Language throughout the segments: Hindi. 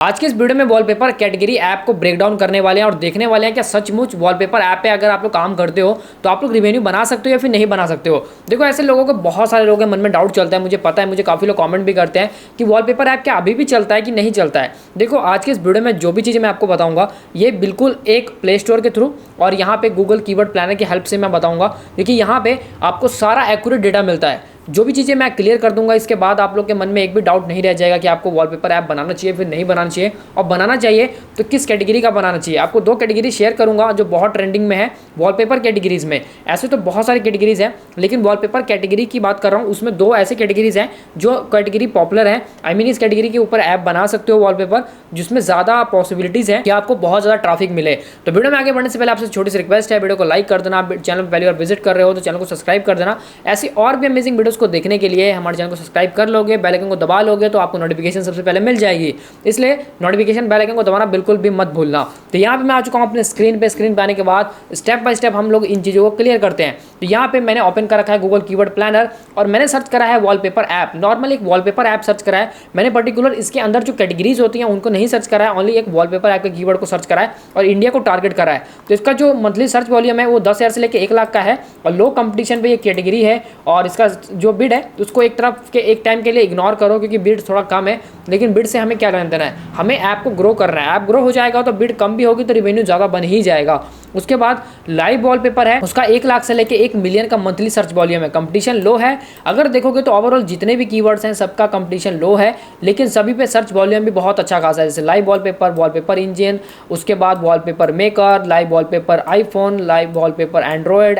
आज के इस वीडियो में वॉलपेपर कैटेगरी ऐप को ब्रेक डाउन करने वाले हैं और देखने वाले हैं कि सचमुच वॉलपेपर ऐप पे अगर आप लोग काम करते हो तो आप लोग रिवेन्यू बना सकते हो या फिर नहीं बना सकते हो। देखो ऐसे लोगों को बहुत सारे लोगों के मन में डाउट चलता है, मुझे पता है, मुझे काफ़ी लोग कमेंट भी करते हैं कि वॉलपेपर ऐप क्या अभी भी चलता है कि नहीं चलता है। देखो आज के इस वीडियो में जो भी चीज़ें मैं आपको बताऊँगा ये बिल्कुल एक प्ले स्टोर के थ्रू और यहाँ पे गूगल कीवर्ड प्लानर की हेल्प से मैं बताऊँगा, क्योंकि यहाँ पे आपको सारा एक्यूरेट डेटा मिलता है। जो भी चीज़ें मैं क्लियर कर दूंगा इसके बाद आप लोग के मन में एक भी डाउट नहीं रह जाएगा कि आपको वॉलपेपर ऐप बनाना चाहिए फिर नहीं बनाना चाहिए, और बनाना चाहिए तो किस कैटेगरी का बनाना चाहिए। आपको दो कैटेगरी शेयर करूंगा जो बहुत ट्रेंडिंग में है वॉलपेपर कैटेगरीज में। ऐसे तो बहुत सारी कैटेगरीज हैं लेकिन वॉलपेपर कैटेगरी की बात कर रहा हूँ, उसमें दो ऐसे कैटेगरीज हैं जो कैटेगरी पॉपुलर है। आई मीन इस कैटेगरी के ऊपर ऐप बना सकते हो वॉलपेपर जिसमें ज़्यादा पॉसिबिलिटीज़ है कि आपको बहुत ज़्यादा ट्रैफिक मिले। तो वीडियो में आगे बढ़ने से पहले आपसे छोटी सी रिक्वेस्ट है, वीडियो को लाइक कर देना, आप चैनल पर पहली बार विजिट कर रहे हो तो चैनल को सब्सक्राइब कर देना। ऐसी और भी अमेजिंग वीडियोज़ को देखने के लिए हमारे चैनल को सब्सक्राइब कर लोगे, बेल आइकन को दबा लोगे तो आपको नोटिफिकेशन सबसे पहले मिल जाएगी, इसलिए नोटिफिकेशन बेल आइकन को दबाना बिल्कुल भी मत भूलना। तो यहाँ पे मैं आ चुका हूँ अपने स्क्रीन पे आने के बाद स्टेप बाय स्टेप हम लोग इन चीज़ों को क्लियर करते हैं। तो यहाँ पे मैंने ओपन कर रखा है गूगल कीवर्ड प्लानर और मैंने सर्च करा है वॉलपेपर ऐप। नॉर्मल एक वॉलपेपर ऐप सर्च करा है मैंने, पर्टिकुलर इसके अंदर जो कैटेगरीज होती हैं उनको नहीं सर्च करा है, ओनली एक वॉलपेपर ऐप के कीवर्ड को सर्च करा है और इंडिया को टारगेट करा है। तो इसका जो मंथली सर्च वॉल्यूम है वो 10,000 से लेकर 1 लाख का है और लो कंपटीशन पे ये कैटेगरी है। और इसका जो बिड है उसको एक तरफ के एक टाइम के लिए इग्नोर करो क्योंकि बिड थोड़ा कम है, लेकिन बिड से हमें क्या लेना देना है, हमें ऐप को ग्रो करना है। ऐप ग्रो हो जाएगा तो बिड कम भी होगी तो रिवेन्यू ज़्यादा बन ही जाएगा। उसके बाद लाइव वॉलपेपर है, उसका 1 लाख से लेकर 1 मिलियन का मंथली सर्च वॉल्यूम है। कंपटीशन लो है, अगर देखोगे तो ओवरऑल जितने भी कीवर्ड्स हैं सबका कंपटीशन लो है, लेकिन सभी पे सर्च वॉल्यूम भी बहुत अच्छा खासा है। जैसे लाइव वॉलपेपर, वॉलपेपर इंजन, उसके बाद wallpaper maker, live wallpaper iPhone, live wallpaper Android,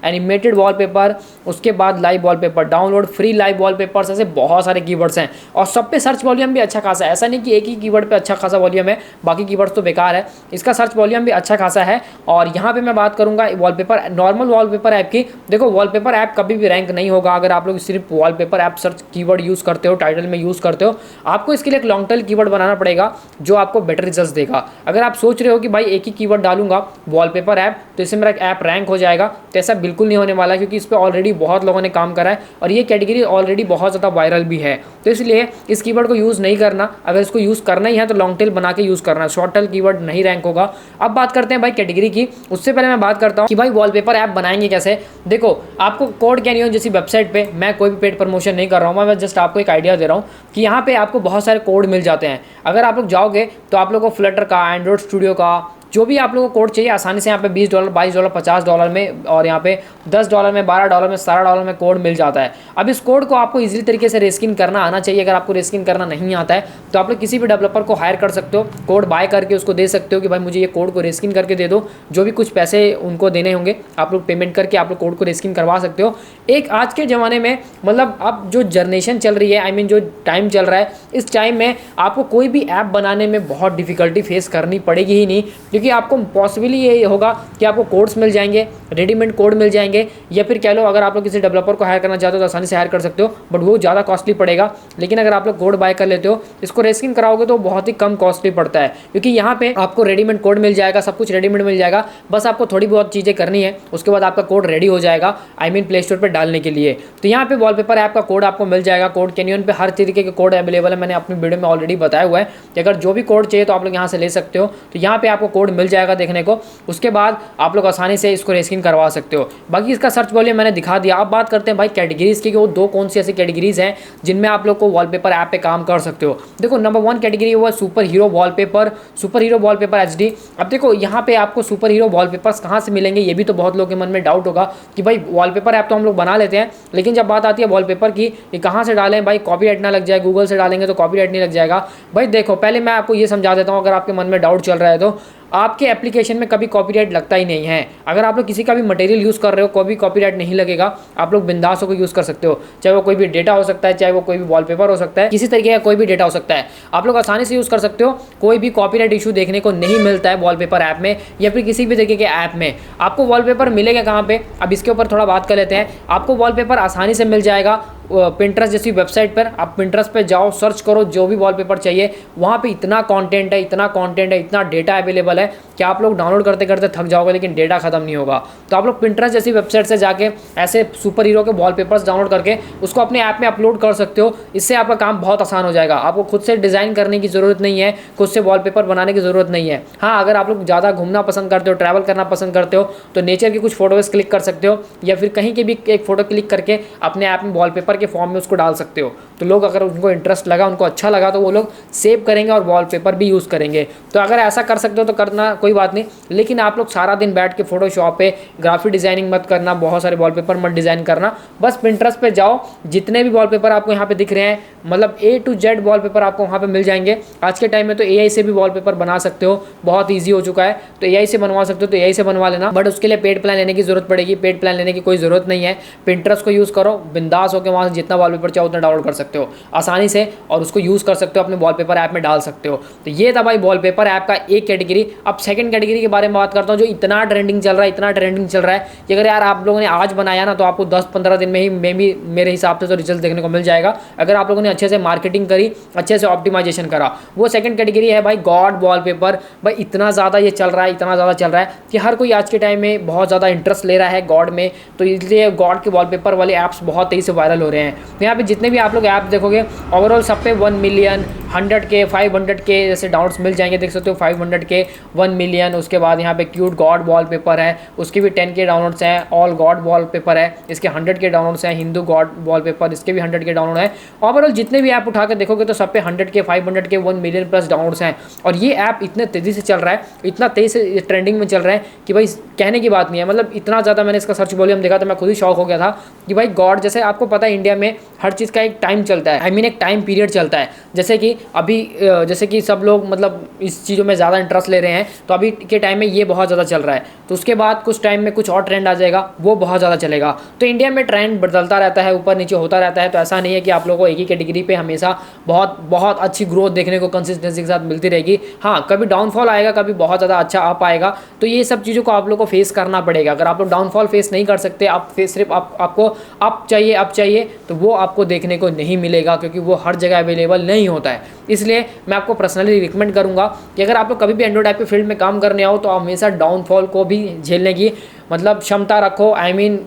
animated wallpaper, उसके बाद live wallpaper download, free live wallpapers, ऐसे बहुत सारे कीवर्ड्स हैं और सब पे सर्च वॉल्यूम भी अच्छा खासा है। ऐसा नहीं कि एक ही कीवर्ड पे अच्छा खासा वॉल्यूम है बाकी कीवर्ड्स तो बेकार है, इसका सर्च वॉल्यूम भी अच्छा खासा है। और यहाँ पे मैं बात करूँगा वॉलपेपर, नॉर्मल वॉलपेपर ऐप की। देखो वॉलपेपर ऐप कभी भी रैंक नहीं होगा अगर आप लोग सिर्फ wallpaper app search keyword use करते हो, टाइटल में यूज़ करते हो। आपको इसके लिए एक लॉन्ग टेल कीवर्ड बनाना पड़ेगा जो आपको बेटर रिजल्ट देगा। अगर आप सोच रहे हो कि भाई एक ही कीवर्ड डालूंगा वॉलपेपर ऐप तो इससे मेरा ऐप रैंक हो जाएगा, तो ऐसा बिल्कुल नहीं होने वाला, क्योंकि इस पर ऑलरेडी बहुत लोगों ने काम करा है और ये कैटेगरी ऑलरेडी बहुत ज़्यादा वायरल भी है। तो इसलिए इस कीवर्ड को यूज़ नहीं करना, अगर इसको यूज़ करना ही है तो लॉन्ग टेल बना के यूज़ करना, शॉर्ट टेल कीवर्ड नहीं रैंक होगा। अब बात करते हैं भाई कैटेगरी की। उससे पहले मैं बात करता हूँ कि भाई वॉलपेपर ऐप बनाएंगे कैसे। देखो आपको कोड कैनियन जैसी वेबसाइट पे, मैं कोई भी पेड प्रमोशन नहीं कर रहा हूँ, मैं जस्ट आपको एक आइडिया दे रहा हूँ कि यहाँ पे आपको बहुत सारे कोड मिल जाते हैं। अगर आप लोग जाओगे तो आप लोगों को फ्लटर का, एंड्रॉइड स्टूडियो का, जो भी आप लोगों को कोड चाहिए आसानी से यहाँ पे $20, $22, $50 में, और यहाँ पे $10 में, $12 में, $17 में कोड मिल जाता है। अब इस कोड को आपको इजीली तरीके से रेस्किन करना आना चाहिए। अगर आपको रेस्किन करना नहीं आता है तो आप लोग किसी भी डेवलपर को हायर कर सकते हो, कोड बाय करके उसको दे सकते हो कि भाई मुझे ये कोड को रेस्किन करके दे दो। जो भी कुछ पैसे उनको देने होंगे आप लोग पेमेंट करके आप लोग कोड को रेस्किन करवा सकते हो। एक आज के ज़माने में मतलब अब जो जनरेशन चल रही है, आई मीन जो टाइम चल रहा है, इस टाइम में आपको कोई भी ऐप बनाने में बहुत डिफिकल्टी फेस करनी पड़ेगी ही नहीं, क्योंकि आपको पॉसिबली ये होगा कि आपको कोड्स मिल जाएंगे, रेडीमेड कोड मिल जाएंगे, या फिर कह लो अगर आप लोग किसी डेवलपर को हायर करना चाहते हो तो आसानी से हायर कर सकते हो, बट वो ज़्यादा कॉस्टली पड़ेगा। लेकिन अगर आप लोग कोड बाय कर लेते हो, इसको रेस्किन कराओगे तो बहुत ही कम कॉस्टली पड़ता है, क्योंकि यहाँ पे आपको रेडीमेड कोड मिल जाएगा, सब कुछ रेडीमेड मिल जाएगा, बस आपको थोड़ी बहुत चीज़ें करनी है, उसके बाद आपका कोड रेडी हो जाएगा, आई मीन प्ले स्टोर पर डालने के लिए। तो यहाँ पे वॉलपेपर ऐप का कोड आपको मिल जाएगा। कोड कैनियन पे हर तरीके के कोड अवेलेबल है, मैंने अपनी वीडियो में ऑलरेडी बताया हुआ है कि अगर जो भी कोड चाहिए तो आप लोग यहाँ से ले सकते हो। तो यहाँ पे आपको कोड मिल जाएगा देखने को, उसके बाद आप लोग आसानी से इसको रेस्किन करवा सकते हो। बाकी इसका सर्च वॉल्यूम मैंने दिखा दिया। अब बात करते हैं भाई कैटेगरीज की, कि वो दो कौन सी ऐसी कैटेगरीज हैं जिनमें आप लोग को वॉलपेपर ऐप पे काम कर सकते हो। देखो नंबर 1 कैटेगरी वो है super hero wallpaper, super hero wallpaper HD. अब देखो यहाँ पे आपको सुपर हीरो वॉलपेपर्स कहाँ से मिलेंगे, ये भी तो बहुत लोगों के मन में डाउट होगा कि भाई वॉलपेपर ऐप तो हम लोग बना लेते हैं, लेकिन जब बात आती है वॉलपेपर की, ये कहाँ से डालें भाई, कॉपीराइट ना लग जाए, गूगल से डालेंगे तो कॉपीराइट नहीं लग जाएगा। भाई देखो पहले मैं आपको ये समझा देता हूँ, अगर आपके मन में डाउट चल रहा है तो आपके एप्लीकेशन में कभी कॉपीराइट लगता ही नहीं है। अगर आप लोग किसी का भी मटेरियल यूज़ कर रहे हो कोई भी कॉपीराइट नहीं लगेगा, आप लोग बिंदास होकर यूज़ कर सकते हो, चाहे वो कोई भी डेटा हो सकता है, चाहे वो कोई भी वॉलपेपर हो सकता है, किसी तरीके का कोई भी डेटा हो सकता है, आप लोग आसानी से यूज़ कर सकते हो। कोई भी कॉपीराइट इशू देखने को नहीं मिलता है वॉलपेपर ऐप में या फिर किसी भी तरीके के ऐप में। आपको वॉलपेपर मिलेगा कहाँ पे, अब इसके ऊपर थोड़ा बात कर लेते हैं। आपको वॉलपेपर आसानी से मिल जाएगा पिंटरेस्ट जैसी वेबसाइट पर, आप पिंटरेस्ट पे जाओ, सर्च करो जो भी वॉलपेपर चाहिए, वहाँ पे इतना कंटेंट है, इतना कंटेंट है, इतना डेटा अवेलेबल है कि आप लोग डाउनलोड करते करते थक जाओगे लेकिन डेटा खत्म नहीं होगा। तो आप लोग पिंटरेस्ट जैसी वेबसाइट से जाके ऐसे सुपर हीरो के वॉलपेपर्स डाउनलोड करके उसको अपने ऐप में अपलोड कर सकते हो। इससे आपका काम बहुत आसान हो जाएगा। आपको खुद से डिज़ाइन करने की ज़रूरत नहीं है, खुद से वॉलपेपर बनाने की ज़रूरत नहीं है। हाँ, अगर आप लोग ज़्यादा घूमना पसंद करते हो, ट्रैवल करना पसंद करते हो, तो नेचर की कुछ फोटोज़ क्लिक कर सकते हो या फिर कहीं की भी एक फ़ोटो क्लिक करके अपने ऐप में वॉलपेपर के फॉर्म में उसको डाल सकते हो। तो लोग अगर उनको इंटरेस्ट लगा, उनको अच्छा लगा, तो वो लोग सेव करेंगे और वॉलपेपर भी यूज़ करेंगे। तो अगर ऐसा कर सकते हो तो करना, कोई बात नहीं। लेकिन आप लोग सारा दिन बैठ के फोटोशॉप पे ग्राफिक डिज़ाइनिंग मत करना, बहुत सारे वॉलपेपर मत डिज़ाइन करना। बस पिंटरेस्ट पे जाओ, जितने भी वॉलपेपर आपको यहाँ पे दिख रहे हैं, मतलब A to Z वॉलपेपर आपको वहाँ पे मिल जाएंगे। आज के टाइम में तो AI से भी वॉलपेपर बना सकते हो, बहुत ईजी हो चुका है। तो AI से बनवा सकते हो तो AI से बनवा लेना, बट उसके लिए पेड प्लान लेने की जरूरत पड़ेगी। पेड प्लान लेने की कोई ज़रूरत नहीं है। पिंटरेस्ट को यूज़ करो, बिंदास होकर वहाँ से जितना वॉलपेपर चाहो उतना डाउनलोड कर सकते हो आसानी से, और उसको यूज़ कर सकते हो, अपने वॉलपेपर ऐप में डाल सकते हो। तो ये था भाई वॉलपेपर ऐप का एक कैटेगरी। अब सेकंड कैटेगरी के बारे में बात करता हूँ, जो इतना ट्रेंडिंग चल रहा है, इतना ट्रेंडिंग चल रहा है कि अगर यार आप लोगों ने आज बनाया ना, तो आपको 10-15 दिन में ही मेरे हिसाब से तो रिजल्ट देखने को मिल जाएगा, अगर आप लोगों ने अच्छे से मार्केटिंग करी, अच्छे से ऑप्टिमाइजेशन करा। वो सेकंड कैटेगरी है भाई गॉड वॉलपेपर। भाई इतना ज़्यादा ये चल रहा है, इतना ज़्यादा चल रहा है कि हर कोई आज के टाइम में बहुत ज़्यादा इंटरेस्ट ले रहा है गॉड में। तो इसलिए गॉड के वॉलपेपर वाले ऐप्स बहुत तेज़ी से वायरल हो रहे हैं। तो यहाँ पे जितने भी आप लोग ऐप देखोगे, ओवरऑल सब पे 1 मिलियन, 100K, 500K जैसे डाउनलोड्स मिल जाएंगे। देख सकते हो 500K, 1 मिलियन। उसके बाद यहाँ पे क्यूट गॉड वॉलपेपर है, उसके भी 10K डाउनलोड्स हैं। ऑल गॉड वॉलपेपर है, इसके 100K डाउनलोड्स हैं। हिंदू गॉड वॉलपेपर, इसके भी 100K डाउनलोड है। ओवरऑल जितने भी ऐप उठा के देखोगे तो सब पे 100K, 500K, 1 million plus downloads हैं। और ये ऐप इतने तेज़ी से चल रहा है, इतना तेज़ी से ट्रेंडिंग में चल रहा है कि भाई कहने की बात नहीं है। मतलब इतना ज़्यादा मैंने इसका सर्च वॉल्यूम देखा तो मैं खुद ही शॉक हो गया था कि भाई गॉड, जैसे आपको पता है इंडिया में हर चीज़ का एक टाइम चलता है, एक टाइम पीरियड चलता है। जैसे कि अभी जैसे कि सब लोग मतलब इस चीज़ों में ज़्यादा इंटरेस्ट ले रहे हैं, तो अभी के टाइम में ये बहुत ज़्यादा चल रहा है। तो उसके बाद कुछ टाइम में कुछ और ट्रेंड आ जाएगा, वो बहुत ज़्यादा चलेगा। तो इंडिया में ट्रेंड बदलता रहता है, ऊपर नीचे होता रहता है। तो ऐसा नहीं है कि आप लोगों को एक ही कैटेगरी पे हमेशा बहुत बहुत अच्छी ग्रोथ देखने को कंसिस्टेंसी के साथ मिलती रहेगी। हाँ, कभी डाउनफॉल आएगा, कभी बहुत ज़्यादा अच्छा अप आएगा। तो ये सब चीज़ों को आप लोग को फेस करना पड़ेगा। अगर आप लोग डाउनफॉल फेस नहीं कर सकते, आप सिर्फ आपको अप चाहिए, तो वो आपको देखने को नहीं मिलेगा, क्योंकि वो हर जगह अवेलेबल नहीं होता है। इसलिए मैं आपको पर्सनली रिकमेंड करूंगा कि अगर आप लोग कभी भी एंड्रॉइड ऐप के फील्ड में काम करने आओ, तो हमेशा डाउनफॉल को भी झेलने की मतलब क्षमता रखो,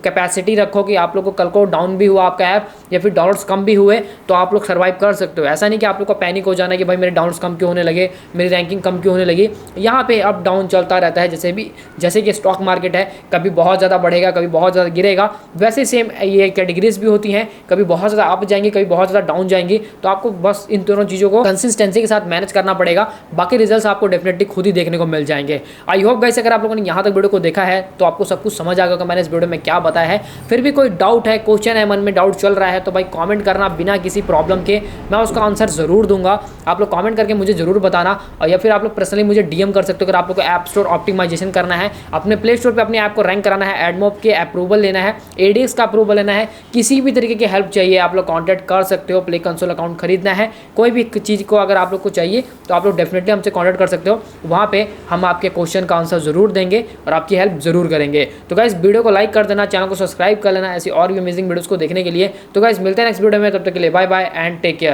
कैपेसिटी रखो कि आप लोग को कल को डाउन भी हुआ आपका ऐप या फिर डाउनलोड्स कम भी हुए तो आप लोग सर्वाइव कर सकते हो। ऐसा नहीं कि आप लोग को पैनिक हो जाना कि भाई मेरे डाउनलोड्स कम क्यों होने लगे, मेरी रैंकिंग कम क्यों होने लगी। यहाँ पे अप डाउन चलता रहता है, जैसे कि स्टॉक मार्केट है, कभी बहुत ज़्यादा बढ़ेगा, कभी बहुत ज़्यादा गिरेगा। वैसे सेम ये कैटेगरीज भी होती हैं, कभी बहुत ज़्यादा अप जाएंगी, कभी बहुत ज़्यादा डाउन जाएंगी। तो आपको बस इन दोनों चीज़ों को कंसिस्टेंसी के साथ मैनेज करना पड़ेगा, बाकी रिजल्ट्स आपको डेफिनेटली खुद ही देखने को मिल जाएंगे। आई होप गाइस, अगर आप लोगों ने यहाँ तक वीडियो को देखा है तो आपको सब कुछ समझ आ गया मैंने इस वीडियो में क्या बताया है। फिर भी कोई डाउट है, क्वेश्चन है, मन में डाउट चल रहा है, तो भाई कमेंट करना बिना किसी प्रॉब्लम के, मैं उसका आंसर ज़रूर दूंगा। आप लोग कमेंट करके मुझे ज़रूर बताना, और या फिर आप लोग पर्सनली मुझे डीएम कर सकते हो। अगर आप लोग को ऐप स्टोर ऑप्टिमाइजेशन करना है, अपने प्ले स्टोर पर अपने ऐप को रैंक कराना है, एडमॉब के अप्रूवल लेना है, एडीएक्स का अप्रूवल लेना है, किसी भी तरीके की हेल्प चाहिए आप लोग कॉन्टैक्ट कर सकते हो। प्ले कंसोल अकाउंट खरीदना है, कोई भी चीज़ को अगर आप लोग को चाहिए तो आप लोग डेफिनेटली हमसे कॉन्टैक्ट कर सकते हो। वहाँ पे हम आपके क्वेश्चन का आंसर ज़रूर देंगे और आपकी हेल्प ज़रूर करेंगे। तो गाइस, वीडियो को लाइक कर देना, चैनल को सब्सक्राइब कर लेना ऐसी और भी अमेजिंग वीडियोस को देखने के लिए। तो गाइस, मिलते हैं नेक्स्ट वीडियो में, तब तक के लिए bye bye and take care.